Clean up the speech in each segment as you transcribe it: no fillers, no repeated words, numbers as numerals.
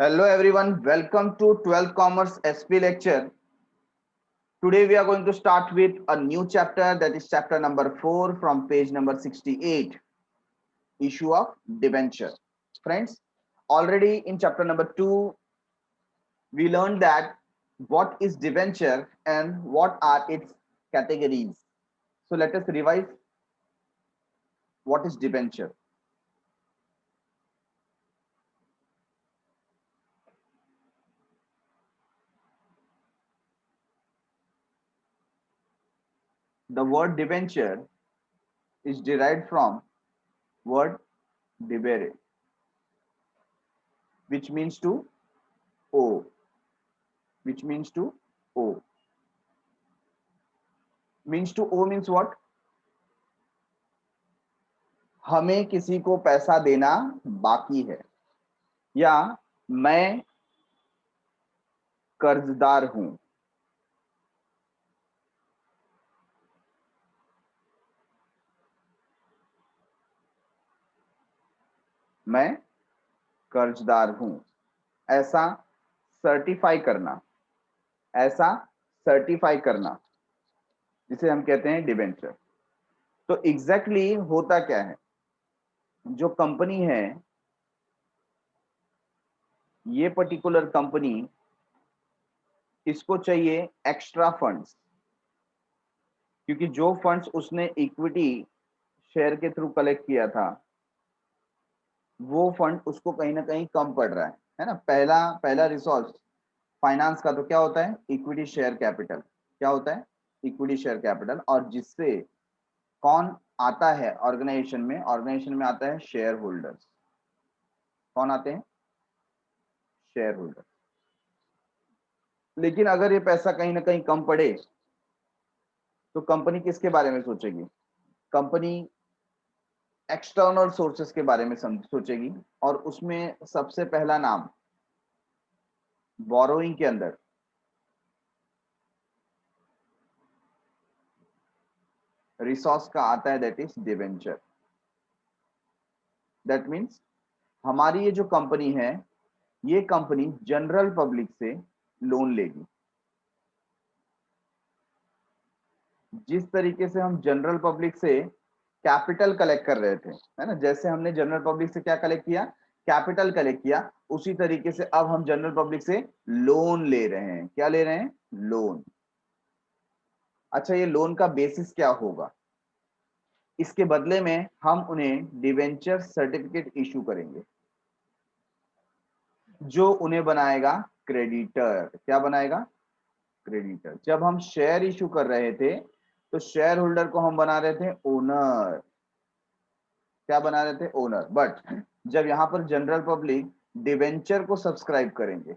Hello everyone, welcome to 12th Commerce SP lecture. Today we are going to start with a new chapter, that is chapter number 4 from page number 68, issue of debenture. Friends, already in chapter number 2 we learned that what is debenture and what are its categories. So let us revise what is debenture. The word debenture is derived from word debere, which means to owe. Which means to owe. Means to owe means what? हमें किसी को पैसा देना बाकी है, या मैं कर्जदार हूं. मैं कर्जदार हूं, ऐसा सर्टिफाई करना, ऐसा सर्टिफाई करना जिसे हम कहते हैं डिबेंचर. तो एग्जैक्टली होता क्या है, जो कंपनी है, ये पर्टिकुलर कंपनी, इसको चाहिए एक्स्ट्रा फंड्स, क्योंकि जो फंड्स उसने इक्विटी शेयर के थ्रू कलेक्ट किया था वो फंड उसको कहीं ना कहीं कम पड़ रहा है ना. पहला रिसोर्स फाइनेंस का तो क्या होता है? Equity share capital. क्या होता है? Equity share capital. और जिससे कौन आता है ऑर्गेनाइजेशन में? ऑर्गेनाइजेशन में आता है शेयर होल्डर्स. कौन आते हैं? Share holder. लेकिन अगर ये पैसा कहीं ना कहीं कम पड़े तो कंपनी किसके बारे में सोचेगी? कंपनी एक्सटर्नल सोर्सेस के बारे में सोचेगी, और उसमें सबसे पहला नाम बोरोइंग के अंदर रिसोर्स का आता है, that is debenture. That means हमारी ये जो कंपनी है, ये कंपनी जनरल पब्लिक से लोन लेगी. जिस तरीके से हम जनरल पब्लिक से कैपिटल कलेक्ट कर रहे थे, है ना, जैसे हमने जनरल पब्लिक से क्या कलेक्ट किया? कैपिटल कलेक्ट किया. उसी तरीके से अब हम जनरल पब्लिक से लोन ले रहे हैं. क्या ले रहे हैं? लोन. अच्छा, ये लोन का बेसिस क्या होगा? इसके बदले में हम उन्हें डिवेंचर सर्टिफिकेट इशू करेंगे, जो उन्हें बनाएगा क्रेडिटर. क्या बनाएगा? क्रेडिटर. जब हम शेयर इशू कर रहे थे तो शेयर होल्डर को हम बना रहे थे ओनर. क्या बना रहे थे? ओनर. बट जब यहां पर जनरल पब्लिक डिवेंचर को सब्सक्राइब करेंगे,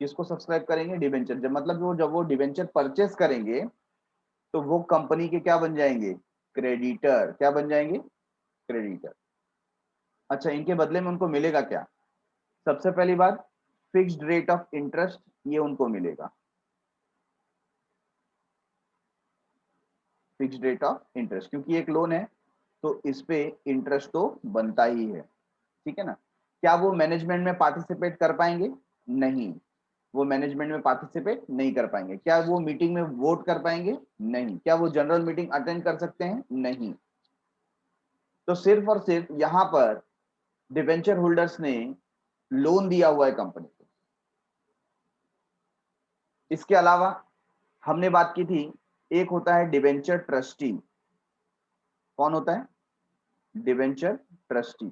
किसको सब्सक्राइब करेंगे? डिवेंचर. जब वो डिवेंचर परचेस करेंगे तो वो कंपनी के क्या बन जाएंगे? क्रेडिटर. क्या बन जाएंगे? क्रेडिटर. अच्छा, इनके बदले में उनको मिलेगा क्या? सबसे पहली बात, फिक्स्ड रेट ऑफ इंटरेस्ट, ये उनको मिलेगा. फिक्स्ड रेट ऑफ इंटरेस्ट, क्योंकि एक लोन है तो इस पे इंटरेस्ट तो बनता ही है. ठीक है ना. क्या वो मैनेजमेंट में पार्टिसिपेट कर पाएंगे? नहीं, वो मैनेजमेंट में पार्टिसिपेट नहीं कर पाएंगे. क्या वो मीटिंग में वोट कर पाएंगे? नहीं. क्या वो जनरल मीटिंग अटेंड कर सकते हैं? नहीं. तो सिर्फ और सिर्फ यहां पर डिवेंचर होल्डर्स ने लोन दिया हुआ है कंपनी को. इसके अलावा हमने बात की थी, एक होता है डिवेंचर ट्रस्टी. कौन होता है? Debenture trustee.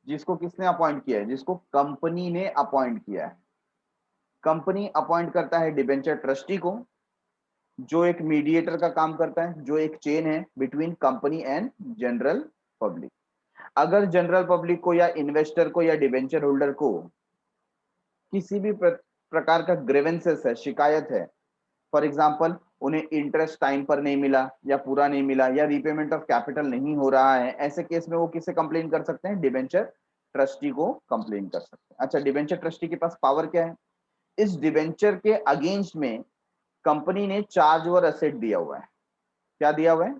जिसको किसने अपॉइंट किया है? जिसको कंपनी ने अपॉइंट किया है. कंपनी अपॉइंट करता है डिवेंचर ट्रस्टी को, जो एक मीडिएटर का काम करता है, जो एक चेन है between company and general public. अगर जनरल पब्लिक को या इन्वेस्टर को या डिवेंचर होल्डर को किसी भी प्रकार का ग्रीवेंसेस है, शिकायत है, फॉर एग्जांपल उन्हें इंटरेस्ट टाइम पर नहीं मिला या पूरा नहीं मिला या रीपेमेंट ऑफ कैपिटल नहीं हो रहा है, ऐसे केस में वो किसे कंप्लेन कर सकते हैं? डिवेंचर ट्रस्टी को कंप्लेन कर सकते हैं. अच्छा, डिवेंचर ट्रस्टी के पास पावर क्या है? इस डिवेंचर के अगेंस्ट में कंपनी ने चार्ज ओवर एसेट दिया हुआ है. क्या दिया हुआ है?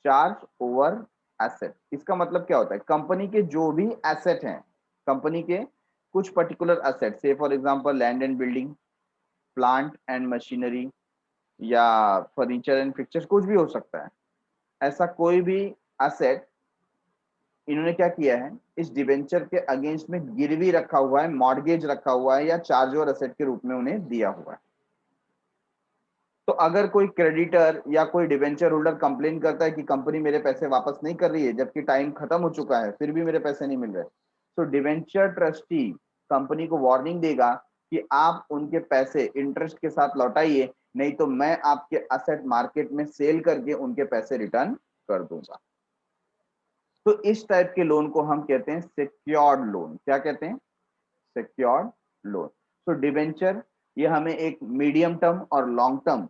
Charge over asset. इसका मतलब क्या होता है? कंपनी के जो भी एसेट हैं, कंपनी के कुछ पर्टिकुलर असेट, से for example land and building, plant and machinery, या फर्नीचर एंड फिक्चर्स, कुछ भी हो सकता है, ऐसा कोई भी असेट इन्होंने क्या किया है, इस डिबेंचर के अगेंस्ट में गिरवी रखा हुआ है, मॉर्गेज रखा हुआ है, या चार्जर असेट के रूप में उन्हें दिया हुआ है। तो अगर कोई क्रेडिटर या कोई डिबेंचर होल्डर कंप्लेन करता है कि कंपनी मेरे पैसे वापस नहीं कर रही है, जबकि टाइम खत्म हो चुका है, फिर भी मेरे पैसे नहीं मिल रहे, तो डिबेंचर ट्रस्टी कंपनी को वार्निंग देगा कि आप उनके पैसे इंटरेस्ट के साथ लौटाइए, नहीं तो मैं आपके असेट मार्केट में सेल करके उनके पैसे रिटर्न कर दूंगा। तो इस टाइप के लोन को हम कहते हैं सिक्योर्ड लोन। क्या कहते हैं? Secured loan. तो डिबेंचर ये हमें एक मीडियम टर्म और लॉन्ग टर्म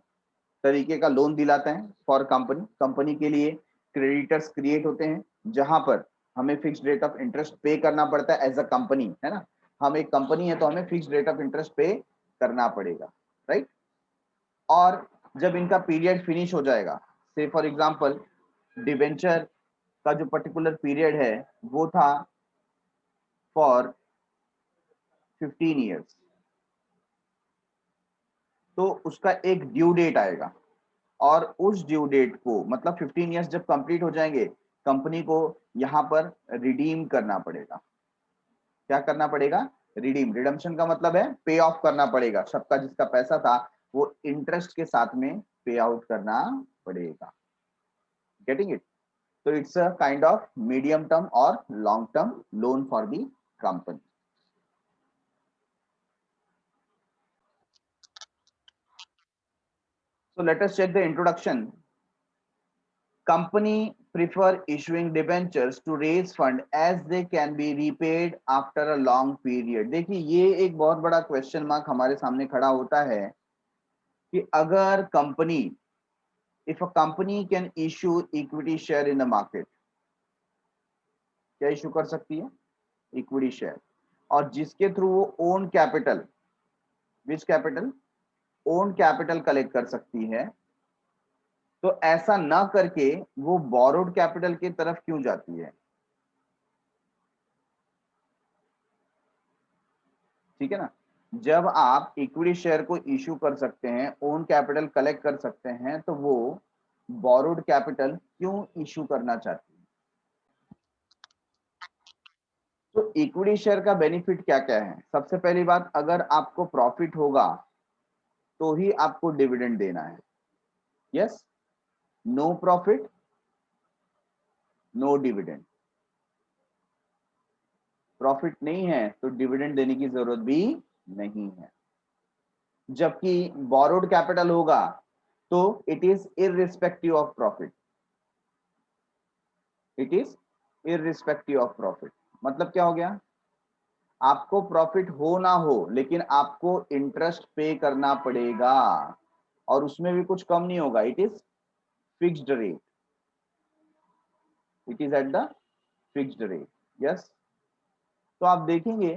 तरीके का लोन दिलाता है फॉर कंपनी। कंपनी के लिए क्रेडिटर्स क्रिएट होते हैं जहां पर हमें फिक्स्ड रेट ऑफ इंटरेस्ट पे करना पड़ता है एज अ कंपनी, है ना। हम एक कंपनी है तो हमें फिक्स्ड रेट ऑफ इंटरेस्ट पे करना पड़ेगा, राइट। और जब इनका पीरियड फिनिश हो जाएगा, से फॉर एग्जांपल डिबेंचर का जो पर्टिकुलर पीरियड है वो था फॉर 15 ईयर्स, तो उसका एक ड्यू डेट आएगा, और उस ड्यू डेट को मतलब 15 ईयर्स जब कंप्लीट हो जाएंगे, कंपनी को यहाँ पर रिडीम करना पड़ेगा। क्या करना पड़ेगा? रिडीम। रिडम्पशन का मतलब है पे ऑफ करना पड़ेगा, सबका जिसका पैसा था वो इंटरेस्ट के साथ में पे आउट करना पड़ेगा। Getting it? तो it's a kind of medium term और long term loan for the company. So let us check the introduction. Company prefer issuing debentures to raise fund as they can be repaid after a long period. देखिए ये एक बहुत बड़ा question mark हमारे सामने खड़ा होता है कि अगर company, if a company can issue equity share in the market, क्या इशू कर सकती है? Equity share. और जिसके थ्रू वो ओन कैपिटल, विच कैपिटल? ओन कैपिटल कलेक्ट कर सकती है, तो ऐसा ना करके वो बोरोड कैपिटल की तरफ क्यों जाती है? ठीक है ना। जब आप इक्विटी शेयर को इशू कर सकते हैं, ओन कैपिटल कलेक्ट कर सकते हैं, तो वो बोरोड कैपिटल क्यों इशू करना चाहती है? तो इक्विटी शेयर का बेनिफिट क्या क्या है? सबसे पहली बात, अगर आपको प्रॉफिट होगा तो ही आपको डिविडेंड देना है। Yes, no profit no dividend. Profit नहीं है तो डिविडेंड देने की जरूरत भी नहीं है। जबकि बोरोड कैपिटल होगा तो it is irrespective of profit, it is irrespective of profit. मतलब क्या हो गया? आपको प्रॉफिट हो ना हो लेकिन आपको इंटरेस्ट पे करना पड़ेगा, और उसमें भी कुछ कम नहीं होगा। It is fixed rate, it is at the fixed rate. Yes. तो आप देखेंगे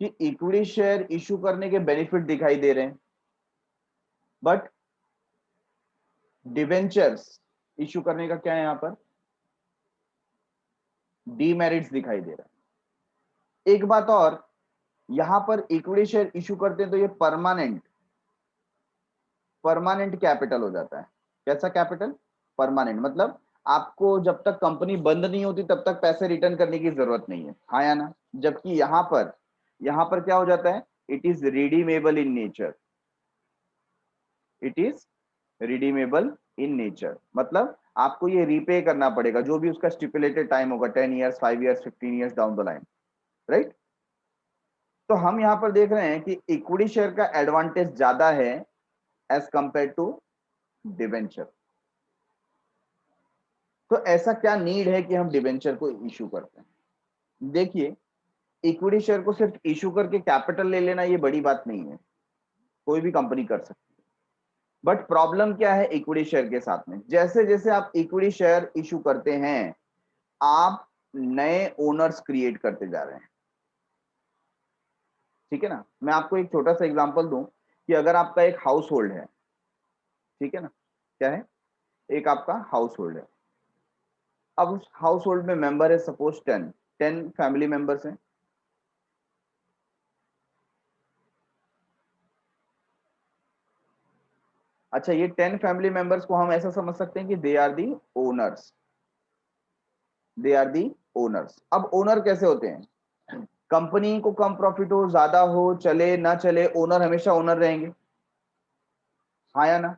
कि इक्विटी शेयर इशू करने के बेनिफिट दिखाई दे रहे हैं, बट डिवेंचर्स इशू करने का क्या है यहां पर? डीमेरिट्स दिखाई दे रहा है। एक बात और, यहां पर इक्विटी शेयर इशू करते हैं तो ये परमानेंट कैपिटल हो जाता है। कैसा कैपिटल? परमानेंट। मतलब आपको जब तक कंपनी बंद नहीं होती तब तक पैसे रिटर्न करने की जरूरत नहीं है, हाँ या ना। जबकि यहां पर क्या हो जाता है? It is redeemable in nature, it is redeemable in nature. मतलब आपको ये रीपे करना पड़ेगा, जो भी उसका स्टिपुलेटेड टाइम होगा, 10 years, 5 years, 15 years down the line, right. तो हम यहां पर देख रहे हैं कि इक्विटी शेयर का एडवांटेज ज्यादा है एज कंपेयर टू डिवेंचर। तो ऐसा क्या नीड है कि हम डिवेंचर को इशू करते हैं? देखिए, इक्विटी शेयर को सिर्फ इशू करके कैपिटल ले लेना ये बड़ी बात नहीं है, कोई भी कंपनी कर सकती है। बट प्रॉब्लम क्या है इक्विटी शेयर के साथ में? जैसे जैसे आप इक्विटी शेयर इशू करते हैं, आप नए ओनर्स क्रिएट करते जा रहे हैं। ठीक है ना। मैं आपको एक छोटा सा एग्जांपल दूं कि अगर आपका एक हाउस होल्ड है, ठीक है ना, क्या है? एक आपका हाउस होल्ड है। अब उस हाउस होल्ड में मेंबर है सपोज 10 10 फैमिली मेंबर्स हैं। अच्छा, ये 10 फैमिली मेंबर्स को हम ऐसा समझ सकते हैं कि they are the owners, they are the owners. अब ओनर कैसे होते हैं? कंपनी को कम प्रॉफिट हो, ज्यादा हो, चले ना चले, ओनर हमेशा ओनर रहेंगे, हाँ या ना?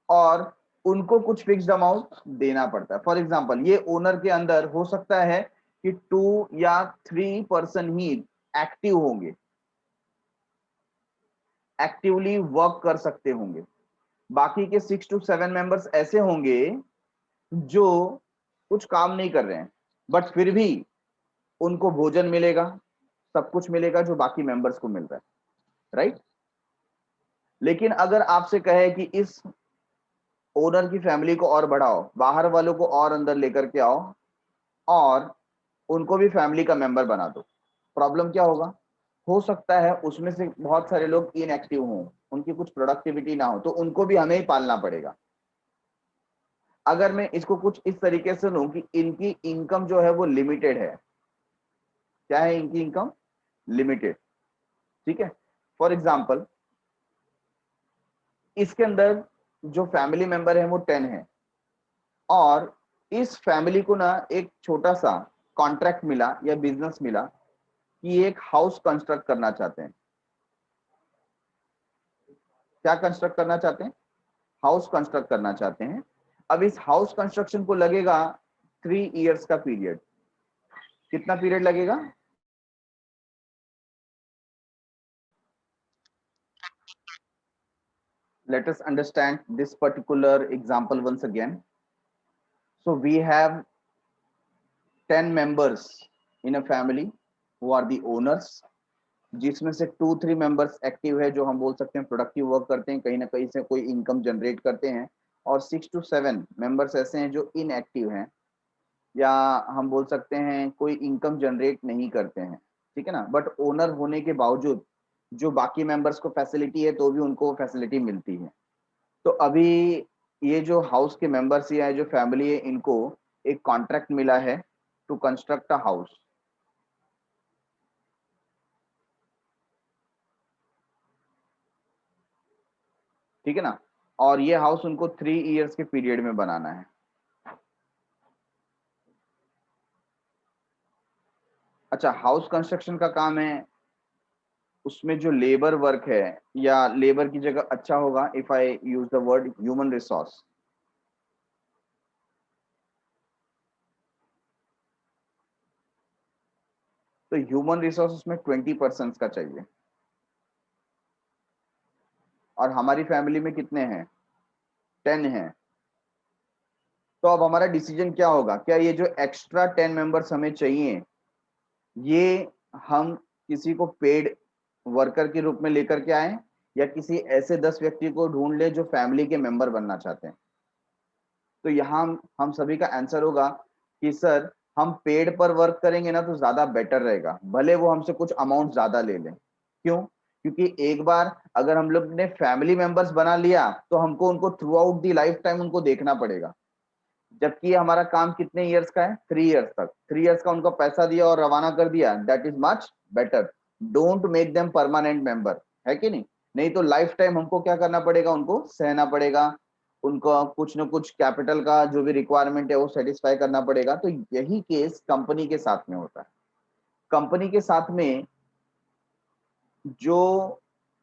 और उनको कुछ फिक्स्ड अमाउंट देना पड़ता है। फॉर एग्जांपल, ये ओनर के अंदर हो सकता है कि 2 या 3 पर्सन ही एक्टिव होंगे, एक्टिवली वर्क कर सकते होंगे। बाकी के 6 to 7 मेंबर्स ऐसे होंगे जो कुछ काम नहीं कर रहे हैं, बट फिर भी उनको भोजन मिलेगा, सब कुछ मिलेगा जो बाकी मेंबर्स को मिल रहा है, राइट? लेकिन अगर आपसे कहे कि इस ओनर की फैमिली को और बढ़ाओ, बाहर वालों को और अंदर लेकर के आओ और उनको भी फैमिली का मेंबर बना दो, प्रॉब्लम क्या होगा? हो सकता है उसमें से बहुत सारे लोग इनएक्टिव हों, उनकी कुछ प्रोडक्टिविटी ना हो, तो उनको भी हमें ही पालना पड़ेगा। अगर मैं इसको कुछ इस तरीके से लूं कि इनकी इनकम जो है वो लिमिटेड है, क्या है इनकी इनकम? लिमिटेड, ठीक है। फॉर एग्जाम्पल, इसके अंदर जो फैमिली मेंबर है वो 10 है, और इस फैमिली को ना एक छोटा सा कॉन्ट्रैक्ट मिला या बिजनेस मिला कि एक हाउस कंस्ट्रक्ट करना चाहते हैं। क्या कंस्ट्रक्ट करना चाहते हैं? हाउस कंस्ट्रक्ट करना चाहते हैं। अब इस हाउस कंस्ट्रक्शन को लगेगा 3 इयर्स का पीरियड। कितना पीरियड लगेगा? Let us understand this particular example once again. So we have 10 members in a family who are the owners, जिसमें से 2-3 मेंबर्स एक्टिव है, जो हम बोल सकते हैं प्रोडक्टिव वर्क करते हैं, कहीं ना कहीं से कोई इनकम जनरेट करते हैं, और 6 to 7 मेंबर्स ऐसे हैं जो इनएक्टिव हैं, या हम बोल सकते हैं कोई इनकम जनरेट नहीं करते हैं, ठीक है ना? बट ओनर होने के बावजूद जो बाकी मेंबर्स को फैसिलिटी है, तो भी उनको फैसिलिटी मिलती है। तो अभी ये जो हाउस के मेंबर्स या जो फैमिली है, इनको एक कॉन्ट्रैक्ट मिला है टू कंस्ट्रक्ट अ हाउस, ठीक है ना? और ये हाउस उनको 3 इयर्स के पीरियड में बनाना है। अच्छा, हाउस कंस्ट्रक्शन का काम है, उसमें जो लेबर वर्क है, या लेबर की जगह अच्छा होगा if I use the word human resource, तो ह्यूमन रिसोर्स उसमें 20% का चाहिए। और हमारी फैमिली में कितने हैं? 10 हैं। तो अब हमारा डिसीजन क्या होगा? क्या ये जो एक्स्ट्रा 10 मेंबर्स हमें चाहिए, ये हम किसी को पेड वर्कर के रूप में लेकर के आए, या किसी ऐसे 10 व्यक्ति को ढूंढ ले जो फैमिली के मेंबर बनना चाहते हैं? तो यहाँ हम सभी का आंसर होगा कि सर, हम पेड पर वर्क करेंगे ना तो ज्यादा बेटर रहेगा, भले वो हमसे कुछ अमाउंट ज्यादा ले लें। क्यों? क्योंकि एक बार अगर हम लोग ने फैमिली मेंबर्स बना लिया, तो हमको उनको through out the life time उनको देखना पड़ेगा। जबकि हमारा काम कितने इयर्स का है? 3 इयर्स तक। 3 इयर्स का उनको पैसा दिया और रवाना कर दिया, that is much better. Don't make them permanent member, है कि नहीं? नहीं तो लाइफ टाइम हमको क्या करना पड़ेगा? उनको सहना पड़ेगा, उनको कुछ न कुछ कैपिटल का जो भी रिक्वायरमेंट है वो सेटिस्फाई करना पड़ेगा। तो यही केस कंपनी के साथ में होता है। कंपनी के साथ में जो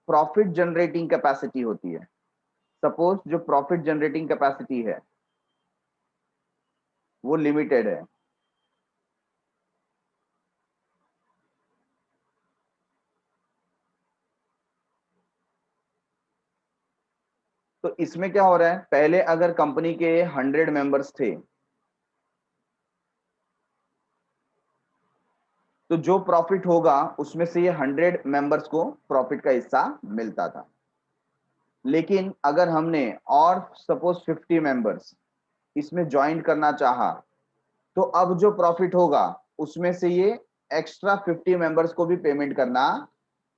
प्रॉफिट जनरेटिंग कैपेसिटी होती है, सपोज जो प्रॉफिट जनरेटिंग कैपेसिटी है वो लिमिटेड है, तो इसमें क्या हो रहा है? पहले अगर कंपनी के 100 मेंबर्स थे, तो जो प्रॉफिट होगा उसमें से ये 100 मेंबर्स को प्रॉफिट का हिस्सा मिलता था। लेकिन अगर हमने और सपोज 50 मेंबर्स इसमें ज्वाइन करना चाहा, तो अब जो प्रॉफिट होगा उसमें से ये एक्स्ट्रा 50 मेंबर्स को भी पेमेंट करना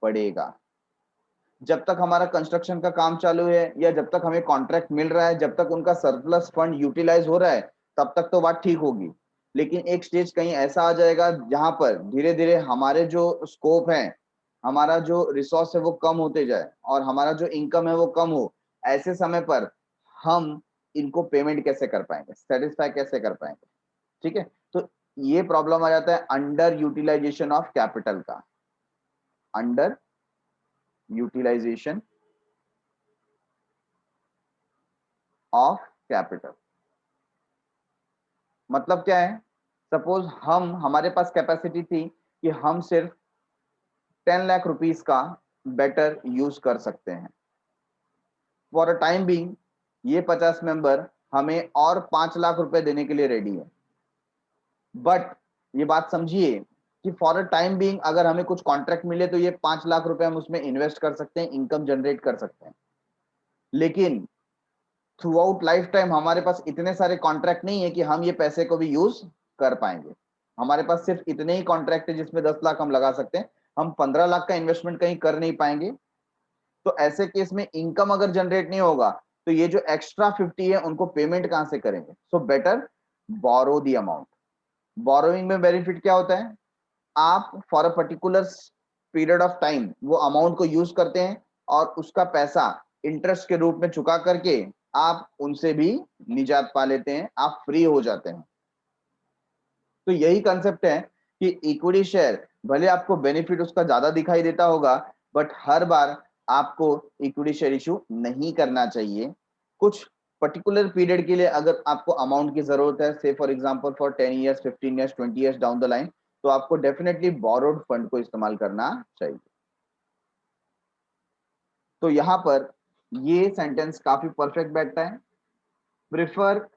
पड़ेगा। जब तक हमारा कंस्ट्रक्शन का काम चालू है, या जब तक हमें कॉन्ट्रैक्ट मिल रहा है, जब तक उनका सरप्लस फंड यूटिलाइज हो रहा है, तब तक तो बात ठीक होगी। लेकिन एक स्टेज कहीं ऐसा आ जाएगा जहां पर धीरे धीरे हमारे जो स्कोप है, हमारा जो रिसोर्स है वो कम होते जाए और हमारा जो इनकम है वो कम हो। ऐसे समय पर हम इनको पेमेंट कैसे कर पाएंगे, सेटिस्फाई कैसे कर पाएंगे? ठीक है, तो ये प्रॉब्लम आ जाता है अंडर यूटिलाइजेशन ऑफ कैपिटल का। अंडर यूटिलाइजेशन ऑफ कैपिटल मतलब क्या है? सपोज हमारे पास कैपेसिटी थी कि हम सिर्फ 10 लाख रुपीस का बेटर यूज कर सकते हैं। फॉर अ टाइम बीइंग ये 50 मेंबर हमें और 5 लाख रुपए देने के लिए रेडी है। बट ये बात समझिए कि फॉर अ टाइम बीइंग अगर हमें कुछ कॉन्ट्रैक्ट मिले तो ये 5 लाख रुपए हम उसमें इन्वेस्ट कर सकते हैं, इनकम जनरेट कर सकते हैं। लेकिन थ्रू आउट लाइफ टाइम हमारे पास इतने सारे कॉन्ट्रैक्ट नहीं है कि हम ये पैसे को भी यूज कर पाएंगे। हमारे पास सिर्फ इतने ही कॉन्ट्रैक्ट है जिसमें 10 लाख हम लगा सकते हैं, हम 15 लाख का इन्वेस्टमेंट कहीं कर नहीं पाएंगे। तो ऐसे केस में इनकम अगर जनरेट नहीं होगा तो ये जो एक्स्ट्रा 50 है उनको पेमेंट कहां से करेंगे? So better borrow the amount. Borrowing में बेनिफिट क्या होता है? आप for a particular period of time वो अमाउंट को यूज करते हैं और उसका पैसा इंटरेस्ट के रूप में चुका करके आप उनसे भी निजात पा लेते हैं, आप फ्री हो जाते हैं। तो यही कंसेप्ट है कि इक्विटी शेयर भले आपको बेनिफिट उसका ज्यादा दिखाई देता होगा, बट हर बार आपको इक्विटी शेयर इशू नहीं करना चाहिए। कुछ पर्टिकुलर पीरियड के लिए अगर आपको अमाउंट की जरूरत है, से for example for 10 years, 15 years, 20 years down the line, तो आपको डेफिनेटली बोरोड फंड को इस्तेमाल करना चाहिए। तो यहां पर ये सेंटेंस काफी परफेक्ट बैठता है। Prefer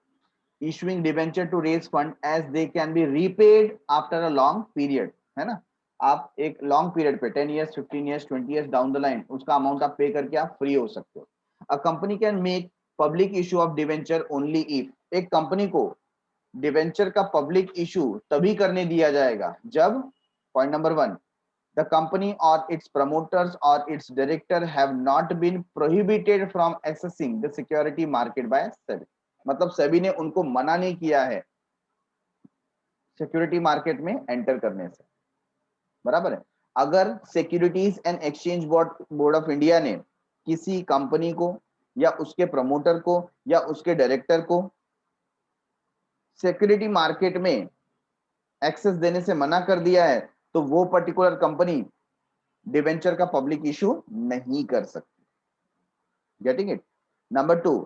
issuing debenture to raise fund as they can be repaid after a long period, है ना? आप एक लॉन्ग पीरियड पे 10 years, 15 years, 20 years down the line उसका अमाउंट आप पे करके आप फ्री हो सकते हो। अ company can make public issue of debenture only if, एक कंपनी को डिवेंचर का पब्लिक इशू तभी करने दिया जाएगा जब, point number 1, the company or its promoters or its director have not been prohibited from accessing the security market by SEBI। मतलब सेबी ने उनको मना नहीं किया है सिक्योरिटी मार्केट में एंटर करने से, बराबर है। अगर securities and exchange board of India ने किसी कंपनी को या उसके प्रमोटर को या उसके डायरेक्टर को सिक्योरिटी मार्केट में एक्सेस देने से मना कर दिया है तो वो पर्टिकुलर कंपनी डिवेंचर का पब्लिक इशू नहीं कर सकती। Getting it? Number 2,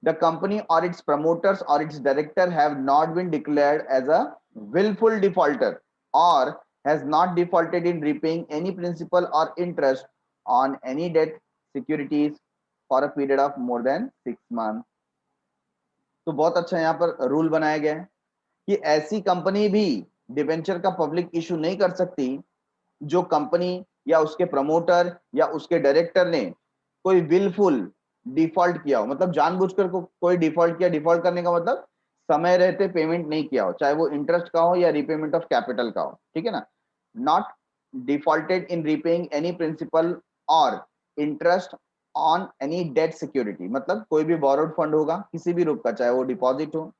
the company or its promoters or its director have not been declared as a willful defaulter or has not defaulted in repaying any principal or interest on any debt securities for a period of more than 6 months। तो बहुत अच्छा यहाँ पर rule बनाया गया है कि ऐसी कंपनी भी डिवेंचर का पब्लिक इशू नहीं कर सकती जो कंपनी या उसके प्रमोटर या उसके डायरेक्टर ने कोई विलफुल डिफॉल्ट किया हो, मतलब जानबूझकर कोई डिफॉल्ट किया। डिफॉल्ट करने का मतलब समय रहते पेमेंट नहीं किया हो, चाहे वो इंटरेस्ट का हो या रीपेमेंट ऑफ कैपिटल का हो, ठीक है ना? Not defaulted in repaying any principal or interest on any debt security, मतलब कोई भी बोरोड फंड होगा किसी भी रूप का, चाहे वो डिपॉजिट हो,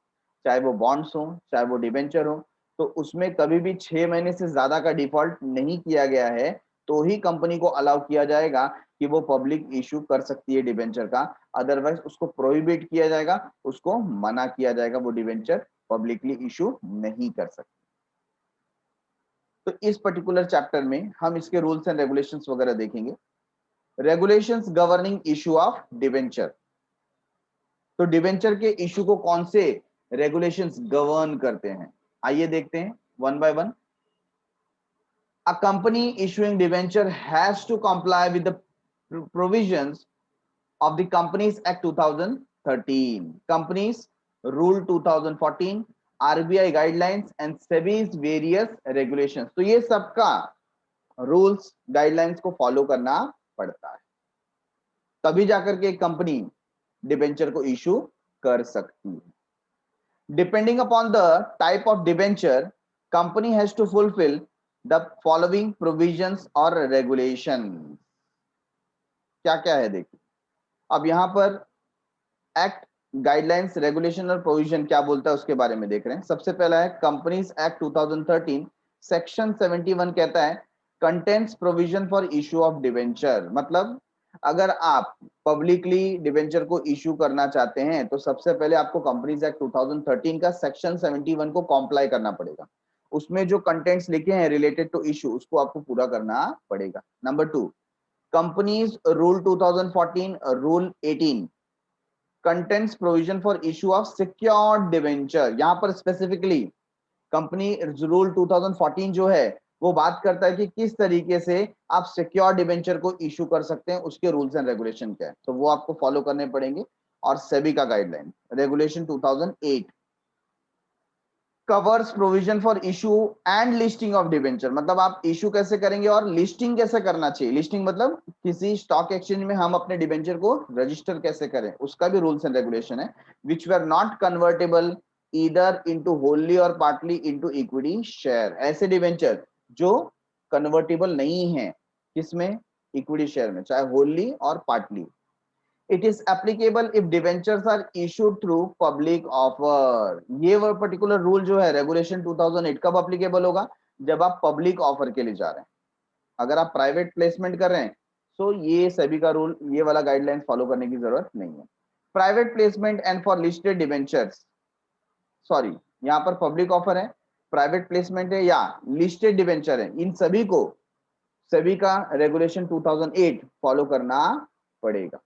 चाहे वो बॉन्ड्स हो, चाहे वो डिबेंचर हो, तो उसमें कभी भी 6 महीने से ज्यादा का डिफॉल्ट नहीं किया गया है तो ही कंपनी को अलाउ किया जाएगा कि वो पब्लिक इशू कर सकती है डिबेंचर का। अदरवाइज उसको प्रोहिबिट किया जाएगा, उसको मना किया जाएगा, वो डिबेंचर पब्लिकली इशू नहीं कर सकती। तो इस पर्टिकुलर चैप्टर में हम इसके रूल्स एंड रेगुलेशंस वगैरह देखेंगे। Regulations governing issue of debenture, तो डिबेंचर के इशू को कौन से रेगुलेशंस गवर्न करते हैं, आइए देखते हैं one by one. A company issuing debenture has to comply with the provisions of the Companies Act 2013, Companies Rule 2014, RBI guidelines and SEBI's various regulations। तो ये सबका रूल्स गाइडलाइंस को फॉलो करना पड़ता है, तभी जाकर के एक कंपनी डिबेंचर को इशू कर सकती है। Depending upon the type of debenture, company has to fulfil the following provisions और रेगुलेशन। क्या क्या है देखिए, अब यहां पर एक्ट गाइडलाइंस, रेगुलेशन और प्रोविजन क्या बोलता है उसके बारे में देख रहे हैं। सबसे पहला है कंपनीज एक्ट 2013 सेक्शन 71 कहता है contents provision for issue of debenture. मतलब अगर आप पब्लिकली डिवेंचर को इशू करना चाहते हैं तो सबसे पहले आपको कंपनीज एक्ट 2013 का सेक्शन 71 को कॉम्प्लाई करना पड़ेगा। उसमें जो कंटेंट्स लिखे हैं रिलेटेड टू इशू उसको आपको पूरा करना पड़ेगा। Number 2, companies rule 2014 rule 18 contents provision for issue of secured debenture. यहां पर स्पेसिफिकली कंपनी रूल 2014 जो है वो बात करता है कि किस तरीके से आप सिक्योर डिवेंचर को इशू कर सकते हैं, उसके रूल्स एंड रेगुलेशन क्या है, तो वो आपको फॉलो करने पड़ेंगे। और सेबी का guideline regulation 2008 covers provision for issue and listing of debenture. मतलब आप इशू कैसे करेंगे और लिस्टिंग कैसे करना चाहिए। लिस्टिंग मतलब किसी स्टॉक एक्सचेंज में हम अपने डिवेंचर को रजिस्टर कैसे करें, उसका भी रूल्स एंड रेगुलेशन है। Which were not convertible either into wholly और पार्टली इनटू इक्विटी शेयर। ऐसे डिवेंचर जो कन्वर्टेबल नहीं है, किसमें, इक्विटी शेयर में, चाहे होली और partly. It is applicable if debentures are issued through public offer। ये वो पर्टिकुलर रूल जो है रेगुलेशन 2008 कब अप्लीकेबल होगा, जब आप पब्लिक ऑफर के लिए जा रहे हैं। अगर आप प्राइवेट प्लेसमेंट कर रहे हैं तो ये सभी का रूल, ये वाला गाइडलाइन फॉलो करने की जरूरत नहीं है। Private placement and for listed debentures, sorry यहाँ पर पब्लिक ऑफर है, प्राइवेट प्लेसमेंट है या लिस्टेड डिबेंचर है, इन सभी को सभी का रेगुलेशन 2008 फॉलो करना पड़ेगा।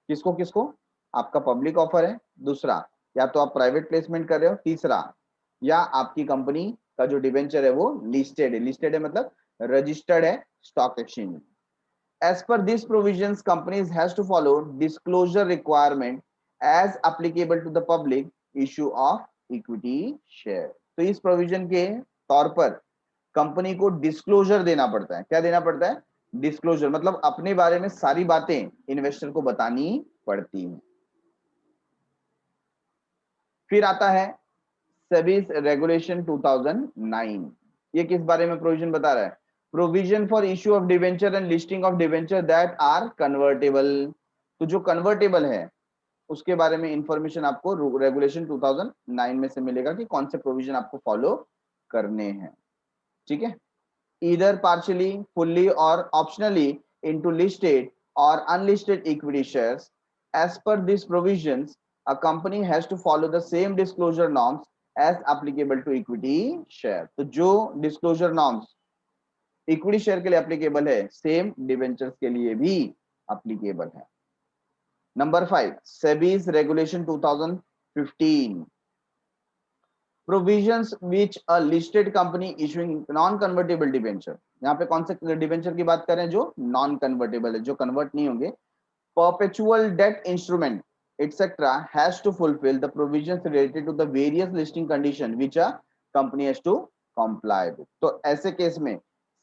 किसको किसको, आपका पब्लिक ऑफर है, दूसरा या तो आप प्राइवेट प्लेसमेंट कर रहे हो, तीसरा या आपकी कंपनी का जो डिवेंचर है वो लिस्टेड है। लिस्टेड है मतलब रजिस्टर्ड है स्टॉक एक्सचेंज में। As per this provisions companies has to follow disclosure requirement as applicable to the public issue of equity share. तो इस प्रोविजन के तौर पर कंपनी को डिस्क्लोजर देना पड़ता है। क्या देना पड़ता है, डिस्क्लोजर, मतलब अपने बारे में सारी बातें इन्वेस्टर को बतानी पड़ती हैं। फिर आता है सेबीज रेगुलेशन 2009। ये किस बारे में प्रोविजन बता रहा है, provision for issue of debenture and listing of debenture that are convertible. तो जो कन्वर्टेबल है उसके बारे में इंफॉर्मेशन आपको रेगुलेशन 2009 में से मिलेगा कि कौन से प्रोविजन आपको फॉलो करने हैं। ठीक है, either partially, fully or optionally into listed or unlisted equity shares. As per these provisions, a company has to follow the same disclosure norms as applicable to equity share। तो जो disclosure norms equity share के लिए applicable है same debentures के लिए भी applicable है। Number 5, SEBI's regulation 2015 provisions which a listed company issuing non convertible debenture. यहाँ पे कौन से डिवेंचर की बात करें, जो नॉन कन्वर्टेबल है, जो कन्वर्ट नहीं होंगे। Perpetual debt instrument etc has to fulfill the provisions related to the various listing condition which a company has to comply with। तो ऐसे केस में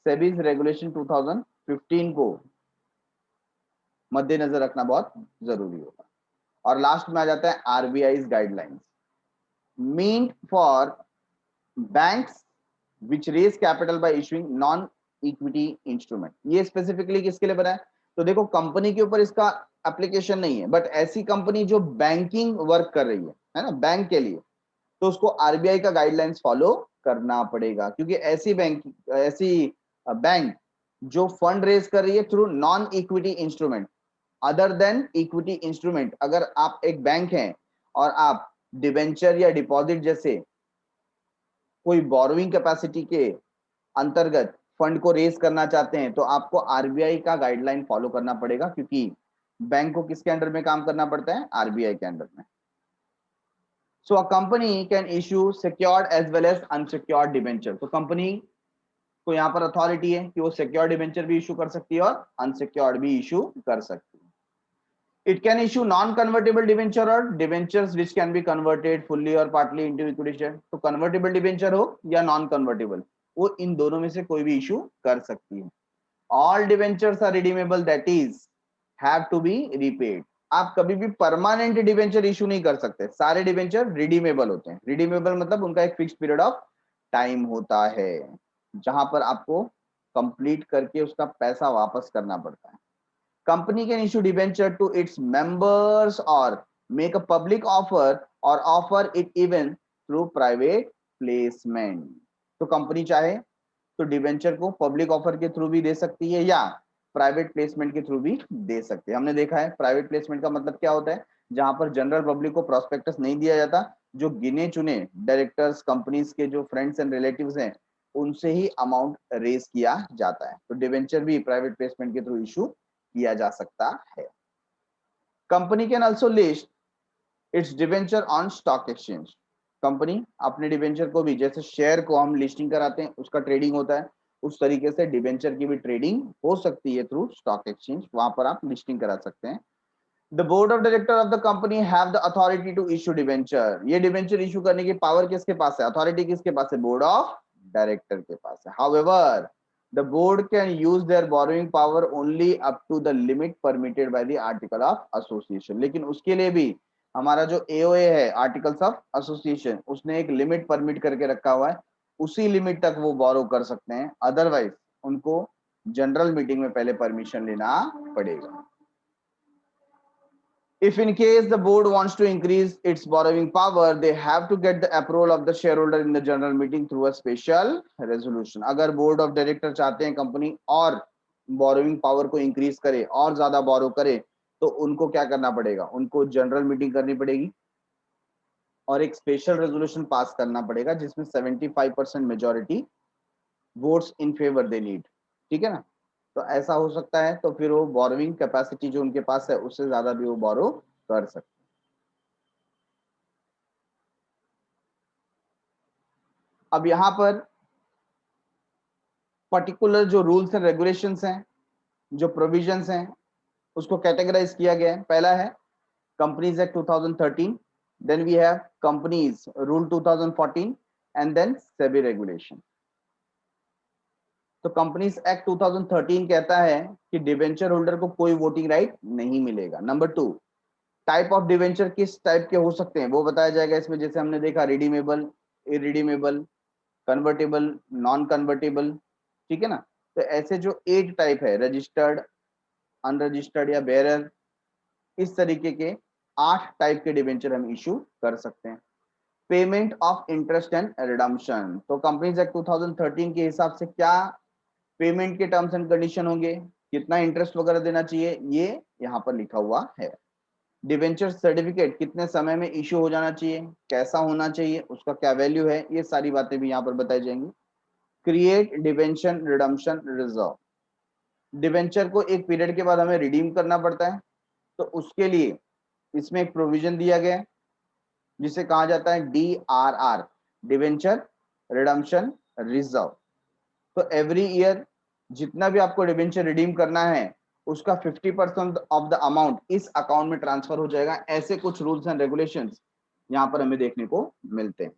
सेबीज रेगुलेशन 2015 को मद्देनजर रखना बहुत जरूरी होगा। और लास्ट में आ जाता है RBI guidelines meant for banks which raise capital by issuing non equity instrument. ये स्पेसिफिकली किसके लिए बना है, तो देखो कंपनी के ऊपर इसका एप्लीकेशन नहीं है, बट ऐसी कंपनी जो बैंकिंग वर्क कर रही है ना, बैंक के लिए, तो उसको आरबीआई का गाइडलाइंस फॉलो करना पड़ेगा। क्योंकि ऐसी बैंक जो फंड रेज कर रही है through non equity instrument other than equity instrument. अगर आप एक बैंक हैं और आप डिबेंचर या डिपॉजिट जैसे कोई बोरोइंग कैपेसिटी के अंतर्गत फंड को रेज करना चाहते हैं तो आपको आरबीआई का गाइडलाइन फॉलो करना पड़ेगा, क्योंकि बैंक को किसके अंडर में काम करना पड़ता है, आरबीआई के अंडर में। So a company can issue secured as well as unsecured debenture. तो कंपनी को यहाँ पर अथॉरिटी है कि वो सिक्योर्ड डिबेंचर भी इशू कर सकती है और अनसिक्योर्ड भी इशू कर सकती है। It can issue non-convertible debenture or debentures which can be converted fully or partly into equity share। तो convertible debenture हो या non-convertible, वो इन दोनों में से कोई भी इशू कर सकती है। All debentures are redeemable, that is have to be repaid। आप कभी भी परमानेंट डिबेंचर इशू नहीं कर सकते, सारे डिबेंचर रिडीमेबल होते हैं। रिडीमेबल मतलब उनका एक फिक्स पीरियड ऑफ टाइम होता है जहां पर आपको कंप्लीट करके उसका पैसा वापस करना पड़ता है। Company can issue debenture to its members or make a public offer or offer it even through private placement. तो कंपनी चाहे तो डिवेंचर को पब्लिक ऑफर के थ्रू भी दे सकती है या प्राइवेट प्लेसमेंट के थ्रू भी दे सकते हैं। हमने देखा है प्राइवेट प्लेसमेंट का मतलब क्या होता है, जहां पर जनरल पब्लिक को प्रोस्पेक्टस नहीं दिया जाता, जो गिने चुने डायरेक्टर्स कंपनीज के जो फ्रेंड्स एंड रिलेटिव्स हैं उनसे ही अमाउंट रेज किया जाता है। तो डिवेंचर भी प्राइवेट प्लेसमेंट के थ्रू इशू किया जा सकता है। Company can also list it's debenture on stock exchange. Company अपने डिवेंचर को भी, जैसे शेयर को हम लिस्टिंग कराते हैं उसका ट्रेडिंग होता है, उस तरीके से डिवेंचर की भी ट्रेडिंग हो सकती है थ्रू स्टॉक एक्सचेंज, वहां पर आप लिस्टिंग करा सकते हैं। The board of director of the company have the authority to issue debenture. ये डिवेंचर इशू करने की पावर किसके पास है, अथॉरिटी किसके पास है, बोर्ड ऑफ डायरेक्टर के पास है। However the board can use their borrowing power only up to the limit permitted by the article of association. लेकिन उसके लिए भी हमारा जो एओए है, आर्टिकल्स ऑफ एसोसिएशन, उसने एक लिमिट परमिट करके रखा हुआ है, उसी लिमिट तक वो बोरो कर सकते हैं, अदरवाइज उनको जनरल मीटिंग में पहले परमिशन लेना पड़ेगा। If in case the board wants to increase its borrowing power, they have to get the approval of the shareholder in the general meeting through a special resolution. अगर board of director चाहते हैं company और borrowing power को increase करे और ज्यादा बोरो करे, तो उनको क्या करना पड़ेगा, उनको जनरल मीटिंग करनी पड़ेगी और एक स्पेशल रेजोल्यूशन पास करना पड़ेगा जिसमें 75% majority votes in favour they need. ठीक है ना, तो ऐसा हो सकता है, तो फिर वो बोरोइंग कैपेसिटी जो उनके पास है उससे ज्यादा भी वो बोरो कर सकते हैं। अब यहां पर पर्टिकुलर जो रूल्स एंड रेगुलेशंस हैं, जो प्रोविजंस हैं, उसको कैटेगराइज किया गया है। पहला है companies act 2013, then we have companies rule 2014 and then SEBI regulation. तो कंपनीज एक्ट 2013 कहता है कि डिवेंचर होल्डर को कोई वोटिंग राइट नहीं मिलेगा। नंबर 2, टाइप ऑफ डिवेंचर किस टाइप के हो सकते हैं वो बताया जाएगा इसमें, जैसे हमने देखा redeemable, irredeemable, convertible, non convertible. ठीक है ना, तो ऐसे जो 8 टाइप है, रजिस्टर्ड, अनरजिस्टर्ड या बेरर, इस तरीके के 8 टाइप के डिवेंचर हम इशू कर सकते हैं। Payment of interest and redemption, तो कंपनीज एक्ट 2013 के हिसाब से क्या पेमेंट के टर्म्स एंड कंडीशन होंगे, कितना इंटरेस्ट वगैरह देना चाहिए, ये यहाँ पर लिखा हुआ है। डिवेंचर सर्टिफिकेट कितने समय में इशू हो जाना चाहिए, कैसा होना चाहिए, उसका क्या वैल्यू है, ये सारी बातें भी यहाँ पर बताई जाएंगी। क्रिएट डिवेंशन रिडम्पशन रिजर्व, डिवेंचर को एक पीरियड के बाद हमें रिडीम करना पड़ता है, तो उसके लिए इसमें एक प्रोविजन दिया गया है जिसे कहा जाता है DRR, डिवेंचर रिडम्पशन रिजर्व। तो एवरी ईयर जितना भी आपको डिवेंचर रिडीम करना है उसका 50% ऑफ द अमाउंट इस अकाउंट में ट्रांसफर हो जाएगा। ऐसे कुछ रूल्स एंड रेगुलेशंस यहाँ पर हमें देखने को मिलते हैं।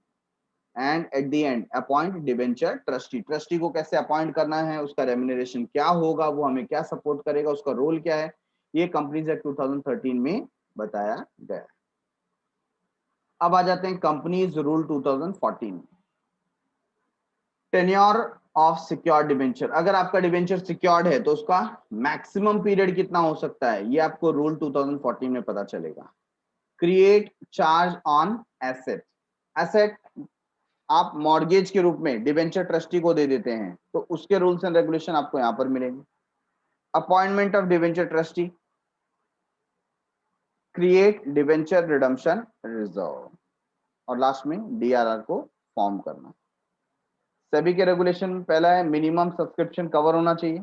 And at the end appoint debenture trustee, trustee को कैसे अपॉइंट करना है, उसका रेम्यूनरेशन क्या होगा, वो हमें क्या सपोर्ट करेगा, उसका रोल क्या है, ये कंपनीज एक्ट 2013 में बताया गया। अब आ जाते हैं companies rule 2014। Tenure of secured debenture, अगर आपका डिवेंचर सिक्योर्ड है तो उसका मैक्सिमम पीरियड कितना हो सकता है, ये आपको रूल 2014 में पता चलेगा। Create charge on asset, asset आप मॉर्गेज के रूप में डिवेंचर ट्रस्टी को दे देते हैं, तो उसके रूल्स एंड रेगुलेशन आपको यहां पर मिलेंगे। Appointment of debenture trustee, create debenture redemption reserve, और लास्ट में DRR को फॉर्म करना। सभी के रेगुलेशन, पहला है मिनिमम सब्सक्रिप्शन कवर होना चाहिए।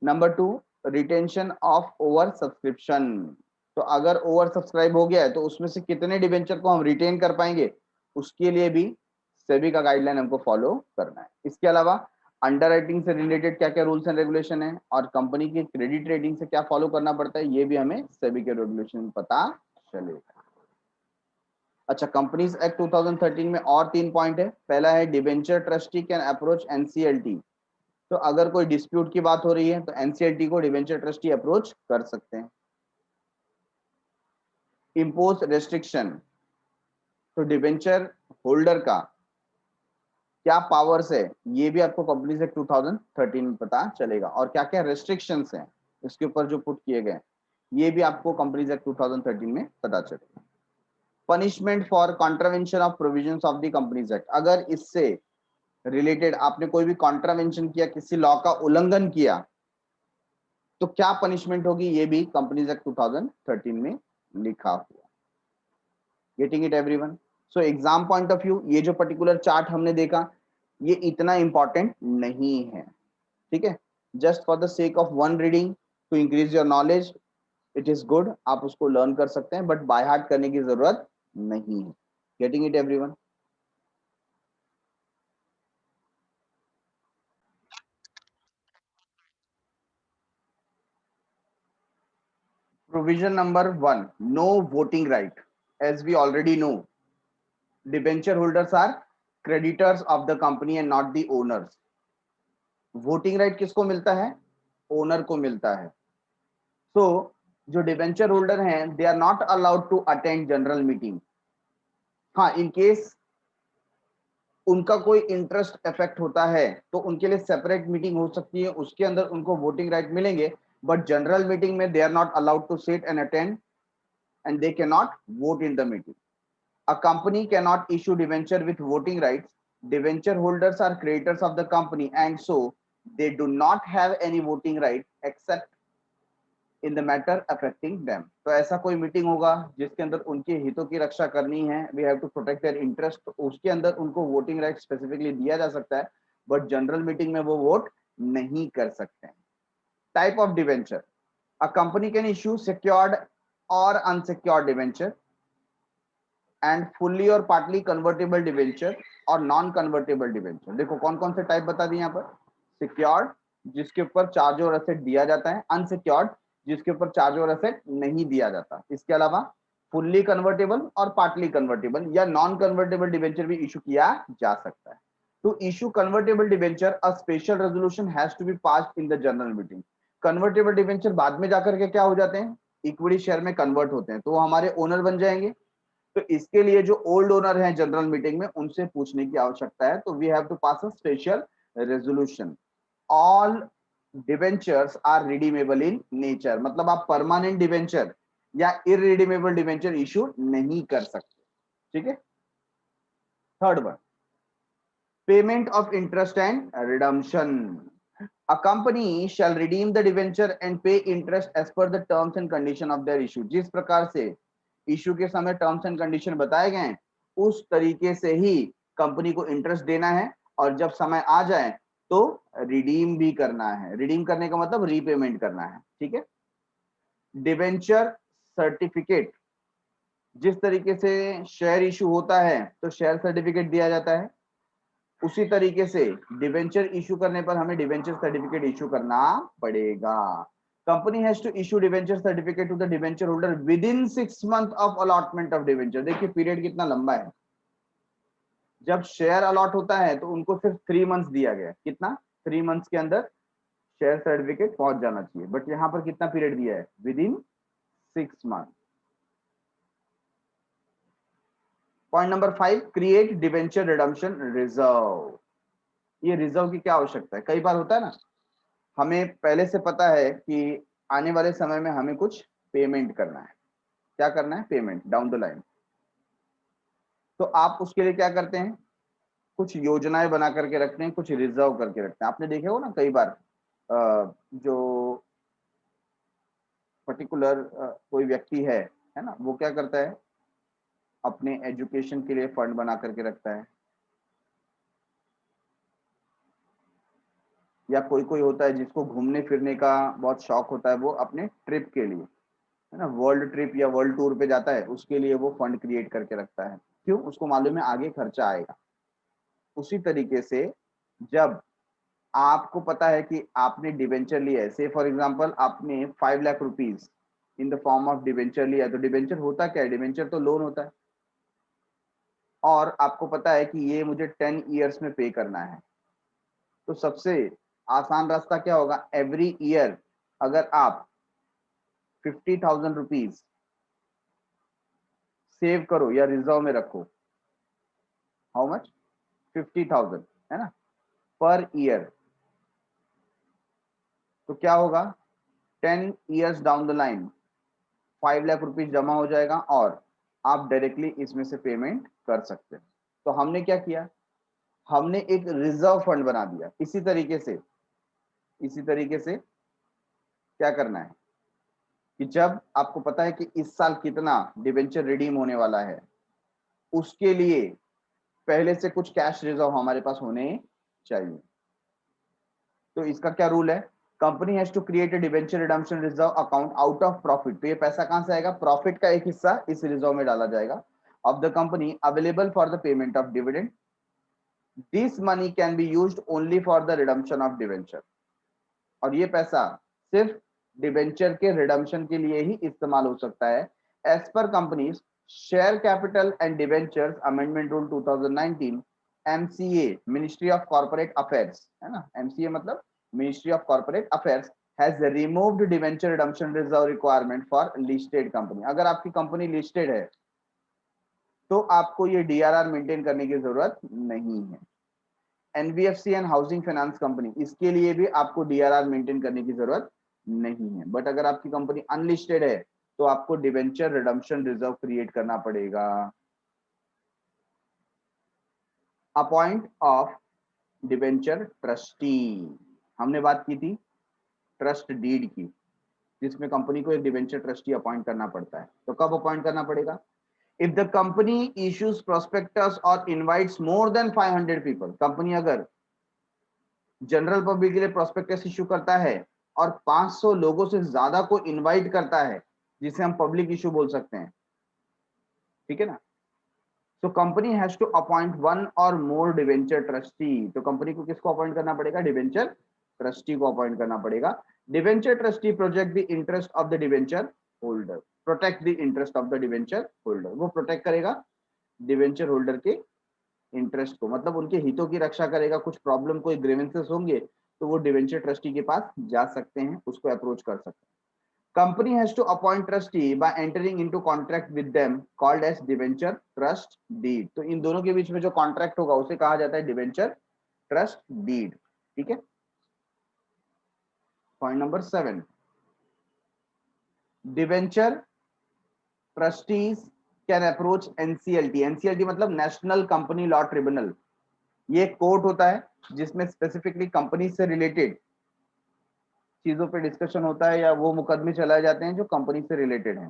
Number 2, retention of over subscription, तो अगर ओवर सब्सक्राइब हो गया है तो उसमें से कितने डिवेंचर को हम रिटेन कर पाएंगे, उसके लिए भी सेबी का गाइडलाइन हमको फॉलो करना है। इसके अलावा अंडर राइटिंग से रिलेटेड क्या क्या रूल्स एंड रेगुलेशन है और कंपनी की क्रेडिट रेटिंग से क्या फॉलो करना पड़ता है, ये भी हमें सेबी के रेगुलेशन पता चलेगा। अच्छा, कंपनीज एक्ट 2013 में और 3 पॉइंट है। पहला है debenture trustee can approach NCLT, तो अगर कोई डिस्प्यूट की बात हो रही है तो NCLT को डिवेंचर ट्रस्टी अप्रोच कर सकते हैं। इम्पोज रेस्ट्रिक्शन, तो डिवेंचर होल्डर का क्या पावर्स है, ये भी आपको कंपनीज एक्ट 2013 में पता चलेगा, और क्या क्या रेस्ट्रिक्शंस हैं इसके ऊपर जो पुट किए गए, ये भी आपको कंपनीज एक्ट 2013 में पता चलेगा। Punishment for contravention of provisions of the companies act, अगर इससे रिलेटेड आपने कोई भी कॉन्ट्रावेंशन किया, किसी लॉ का उल्लंघन किया, तो क्या पनिशमेंट होगी, ये भी कंपनीज एक्ट 2013 में लिखा हुआ। Getting it everyone? So exam point of view ये जो पर्टिकुलर चार्ट हमने देखा ये इतना इंपॉर्टेंट नहीं है, ठीक है, just for the sake of one reading to increase your knowledge, it is good, आप उसको लर्न कर सकते हैं, बट बाय हार्ट करने की जरूरत नहीं है। Getting it everyone? Provision number 1, no voting right. As we already know, debenture holders are creditors of the company and not the owners. Voting right किसको मिलता है? ओनर को मिलता है। So, जो डिबेंचर होल्डर हैं, they are not allowed to attend general meeting. हाँ, in case उनका कोई इंटरेस्ट इफेक्ट होता है तो उनके लिए सेपरेट मीटिंग हो सकती है, उसके अंदर उनको वोटिंग राइट मिलेंगे, बट जनरल मीटिंग में they are not allowed to sit and attend and they cannot vote in the meeting. A company cannot issue debenture with voting rights. Debenture holders are creditors of the company and so they do not have any voting right except in the matter affecting them. तो ऐसा कोई meeting होगा जिसके अंदर उनके हितों की रक्षा करनी है, we have to protect their interest, तो उसके अंदर उनको वोटिंग राइट स्पेसिफिकली दिया जा सकता है, बट जनरल मीटिंग में वो वोट नहीं कर सकते हैं। Type of debenture, a company can issue secured और अनसिक्योर्ड डिवेंचर एंड फुल्ली और पार्टली कन्वर्टेबल डिवेंचर और नॉन कन्वर्टेबल डिवेंचर। देखो कौन कौन से टाइप बता दिए यहाँ पर। सिक्योर्ड जिसके ऊपर चार्ज और एसेट दिया जाता है, अनसिक्योर्ड जिसके ऊपर चार्ज और एसेट नहीं दिया जाता, इसके अलावा फुल्ली कन्वर्टेबल और पार्टली कन्वर्टेबल या नॉन कन्वर्टेबल डिवेंचर भी इशू किया जा सकता है। To issue convertible debenture a special resolution has to be passed in the general meeting. Convertible debenture बाद में जाकर के क्या हो जाते हैं, इक्विटी शेयर में कन्वर्ट होते हैं, तो वो हमारे ओनर बन जाएंगे। तो इसके लिए जो ओल्ड ओनर हैं जनरल मीटिंग में उनसे पूछने की आवश्यकता है, तो we have to pass a special resolution. All debentures are redeemable in nature, मतलब आप परमानेंट डिवेंचर या इररिडीमेबल डिवेंचर इशू नहीं कर सकते, ठीक है। Third one, payment of interest and redemption. A company shall redeem the debenture and pay interest as per the terms and condition of their issue। जिस प्रकार से इशू के समय टर्म्स एंड कंडीशन बताए गए हैं उस तरीके से ही कंपनी को इंटरेस्ट देना है, और जब समय आ जाए तो रिडीम भी करना है। रिडीम करने का मतलब रीपेमेंट करना है, ठीक है। डिवेंचर सर्टिफिकेट, जिस तरीके से शेयर इशू होता है तो शेयर सर्टिफिकेट दिया जाता है, उसी तरीके से डिवेंचर इशू करने पर हमें डिवेंचर सर्टिफिकेट इशू करना पड़ेगा। Company has to issue debenture certificate to the debenture holder within 6 month of allotment of debenture. देखिए पीरियड कितना लंबा है, जब शेयर अलॉट होता है तो उनको सिर्फ 3 मंथ्स दिया गया, कितना, 3 मंथ्स के अंदर शेयर सर्टिफिकेट पहुंच जाना चाहिए, बट यहां पर कितना पीरियड दिया है, with in 6 month. Point number 5, create debenture redemption reserve. ये रिजर्व की क्या आवश्यकता है, कई बार होता है ना, हमें पहले से पता है कि आने वाले समय में हमें कुछ पेमेंट करना है, क्या करना है, पेमेंट डाउन द लाइन, तो आप उसके लिए क्या करते हैं, कुछ योजनाएं बना करके रखते हैं, कुछ रिजर्व करके रखते हैं। आपने देखे हो ना कई बार जो पर्टिकुलर कोई व्यक्ति है ना, वो क्या करता है, अपने एजुकेशन के लिए फंड बना करके रखता है, या कोई कोई होता है जिसको घूमने फिरने का बहुत शौक होता है, वो अपने ट्रिप के लिए, है ना, वर्ल्ड ट्रिप या वर्ल्ड टूर पे जाता है, उसके लिए वो फंड क्रिएट करके रखता है। क्यों, उसको मालूम है आगे खर्चा आएगा। उसी तरीके से जब आपको पता है कि आपने डिवेंचर लिया है, से फॉर एग्जांपल आपने 5 lakh rupees in the form of debenture लिया है, तो डिवेंचर होता क्या है, डिवेंचर तो लोन होता है, और आपको पता है कि ये मुझे 10 ईयर्स में पे करना है, तो सबसे आसान रास्ता क्या होगा, एवरी ईयर अगर आप 50,000 रुपीज सेव करो या रिजर्व में रखो, हाउ मच, 50,000, है ना, पर ईयर, तो क्या होगा, 10 years down the line 5 lakh rupees जमा हो जाएगा, और आप डायरेक्टली इसमें से पेमेंट कर सकते हैं। तो हमने क्या किया, हमने एक रिजर्व फंड बना दिया। इसी तरीके से क्या करना है कि जब आपको पता है कि इस साल कितना डिबेंचर रिडीम होने वाला है, उसके लिए पहले से कुछ कैश रिजर्व हमारे पास होने चाहिए। तो इसका क्या रूल है, company has to create a debenture redemption reserve account out of profit. तो ये पैसा कहां से आएगा, प्रॉफिट का एक हिस्सा इस रिजर्व में डाला जाएगा, of the company available for the payment of dividend. This money can be used only for the redemption of debenture. और ये पैसा सिर्फ डिवेंचर के रिडम्पशन के लिए ही इस्तेमाल हो सकता है, as per companies share capital and debentures amendment rule 2019, MCA ministry of corporate affairs, है ना, एमसीए मतलब ministry of corporate affairs has removed debenture redemption reserve requirement for listed company. अगर आपकी कंपनी लिस्टेड है तो आपको ये डीआरआर मेंटेन करने की जरूरत नहीं है। NBFC and housing finance company, इसके लिए भी आपको डीआरआर मेंटेन करने की जरूरत नहीं है। बट अगर आपकी कंपनी अनलिस्टेड है तो आपको डिवेंचर रिडम्पशन रिजर्व क्रिएट करना पड़ेगा। अपॉइंट ऑफ डिवेंचर ट्रस्टी, हमने बात की थी ट्रस्ट डीड की, जिसमें कंपनी को एक डिवेंचर ट्रस्टी अपॉइंट करना पड़ता है। तो कब अपॉइंट करना पड़ेगा, if the company issues prospectus or invites more than 500 people. Company अगर जनरल पब्लिक के लिए प्रोस्पेक्टस इशू करता है और 500 लोगों से ज्यादा को इनवाइट करता है, जिसे हम पब्लिक इशू बोल सकते हैं, ठीक है ना। तो company has to appoint one or more debenture trustee. तो कंपनी को किसको अपॉइंट करना पड़ेगा, डिवेंचर ट्रस्टी को अपॉइंट करना पड़ेगा। Debenture trustee project the interest of the debenture holder, protect the interest of the debenture holder. वो प्रोटेक्ट करेगा डिवेंचर होल्डर के इंटरेस्ट को, मतलब उनके हितों की रक्षा करेगा। कुछ प्रॉब्लम, कोई ग्रीवेंसेस होंगे तो वो डिवेंचर ट्रस्टी के पास जा सकते हैं, उसको अप्रोच कर सकते हैं। Company has to appoint trustee by entering into contract with them called as debenture trust deed. तो इन दोनों के बीच में जो कॉन्ट्रैक्ट होगा उसे कहा जाता है डिवेंचर ट्रस्ट डीड, ठीक है। Point number 7, debenture trustees can approach NCLT. NCLT मतलब नेशनल कंपनी लॉ ट्रिब्यूनल। ये कोर्ट होता है जिसमें स्पेसिफिकली कंपनी से रिलेटेड चीजों पे डिस्कशन होता है, या वो मुकदमे चलाए जाते हैं जो कंपनी से रिलेटेड हैं,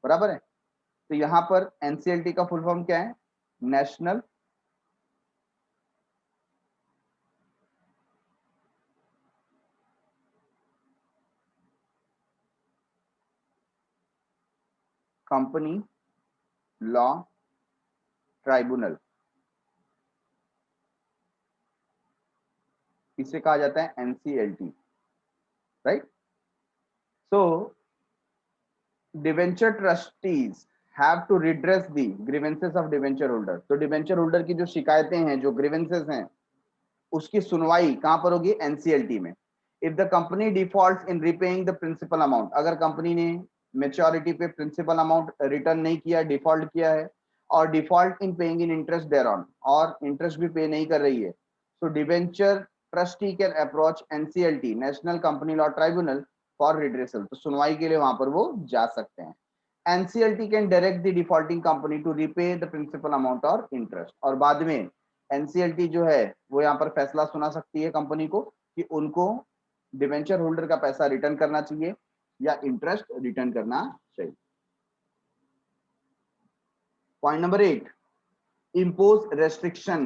बराबर है। तो यहां पर एनसीएलटी का फुल फॉर्म क्या है, नेशनल कंपनी लॉ ट्राइब्यूनल, इसे कहा जाता है NCLT, right. So debenture trustees have to redress the grievances of debenture holder. तो डिवेंचर होल्डर की जो शिकायतें हैं, जो ग्रीवेंसेस हैं, उसकी सुनवाई कहां पर होगी, एनसीएलटी में। If the company default in repaying the principal amount, अगर कंपनी ने मेच्योरिटी पे प्रिंसिपल अमाउंट रिटर्न नहीं किया, डिफॉल्ट किया है, और default in paying in interest thereon, और इंटरेस्ट भी पे नहीं कर रही है, तो debenture trustee can approach NCLT, national company law tribunal, for redressal. तो सुनवाई के लिए वहां पर वो जा सकते हैं। NCLT can direct the defaulting company to repay the principal amount और इंटरेस्ट। और बाद में एनसीएलटी जो है वो यहाँ पर फैसला सुना सकती है कंपनी को कि उनको डिवेंचर होल्डर का पैसा रिटर्न करना चाहिए या इंटरेस्ट रिटर्न करना चाहिए। Point number 8, impose restriction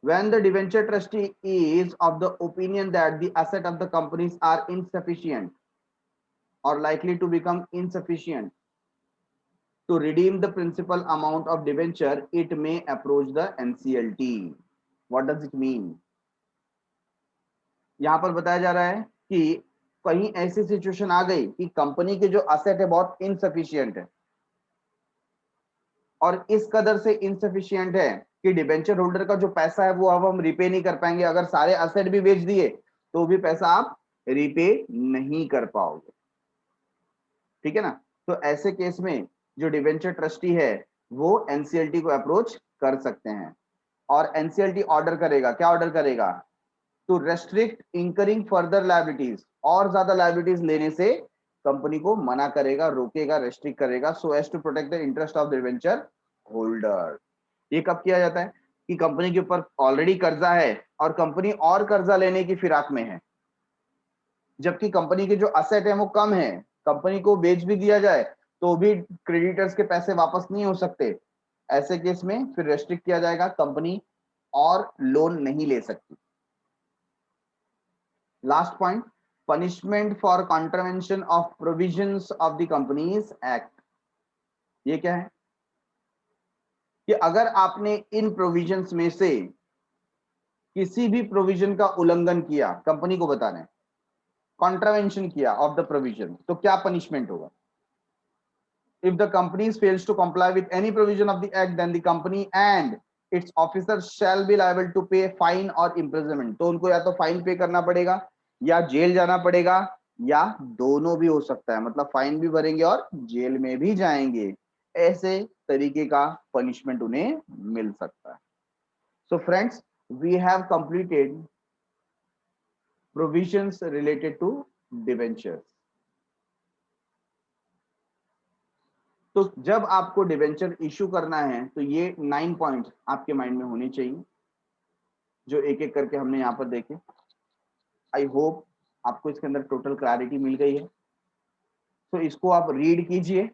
when the debenture trustee is of the opinion that the asset of the companies are insufficient or likely to become insufficient to redeem the principal amount of debenture, it may approach the NCLT. What does it mean? यहां पर बताया जा रहा है कि कहीं ऐसी situation आ गई कि कंपनी के जो असेट है बहुत इनसफिशियंट है, और इस कदर से इनसफिशियंट है कि डिबेंचर होल्डर का जो पैसा है वो अब हम रिपे नहीं कर पाएंगे। अगर सारे असेट भी बेच दिए तो भी पैसा आप रिपे नहीं कर पाओगे, ठीक है ना। तो ऐसे केस में जो डिबेंचर ट्रस्टी है वो एनसीएलटी को अप्रोच कर सकते हैं, और एनसीएलटी ऑर्डर करेगा, क्या ऑर्डर करेगा, to restrict incurring further liabilities, और ज्यादा लायबिलिटीज लेने से कंपनी को मना करेगा, रोकेगा, रेस्ट्रिक्ट करेगा, so as to protect the interest of the debenture holder. ये कब किया जाता है कि कंपनी के ऊपर ऑलरेडी कर्जा है और कंपनी और कर्जा लेने की फिराक में है, जबकि कंपनी के जो असेट है वो कम है, कंपनी को बेच भी दिया जाए तो भी क्रेडिटर्स के पैसे वापस नहीं हो सकते। ऐसे केस में फिर रेस्ट्रिक्ट किया जाएगा, कंपनी और लोन नहीं ले सकती। Last point, punishment for contravention of provisions of the companies act. ये क्या है कि अगर आपने इन प्रोविजंस में से किसी भी प्रोविजन का उल्लंघन किया, कंपनी को बता रहे हैं, कॉन्ट्रावेंशन किया ऑफ द प्रोविजन, तो क्या पनिशमेंट होगा। If the company fails to comply with any provision of the act, then the company and its officers shall be liable to pay fine or imprisonment। तो उनको या तो fine पे करना पड़ेगा या जेल जाना पड़ेगा या दोनों भी हो सकता है, मतलब फाइन भी भरेंगे और जेल में भी जाएंगे। ऐसे तरीके का पनिशमेंट उन्हें मिल सकता है। So friends, we have completed provisions related to debentures. तो जब आपको डिवेंचर इशू करना है तो ये 9 पॉइंट्स आपके माइंड में होने चाहिए, जो एक एक करके हमने यहाँ पर देखे। आई होप आपको इसके अंदर टोटल क्लैरिटी मिल गई है। तो इसको आप रीड कीजिए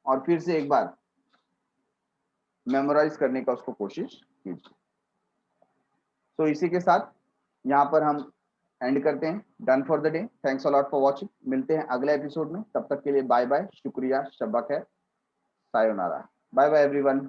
और फिर से एक बार मेमोराइज करने का उसको कोशिश कीजिए। तो इसी के साथ यहाँ पर हम एंड करते हैं। Done for the day. Thanks a lot for watching. मिलते हैं अगले एपिसोड में, तब तक के लिए बाय बाय, शुक्रिया, शब्बा खैर, सायोनारा, बाय बाय एवरीवन।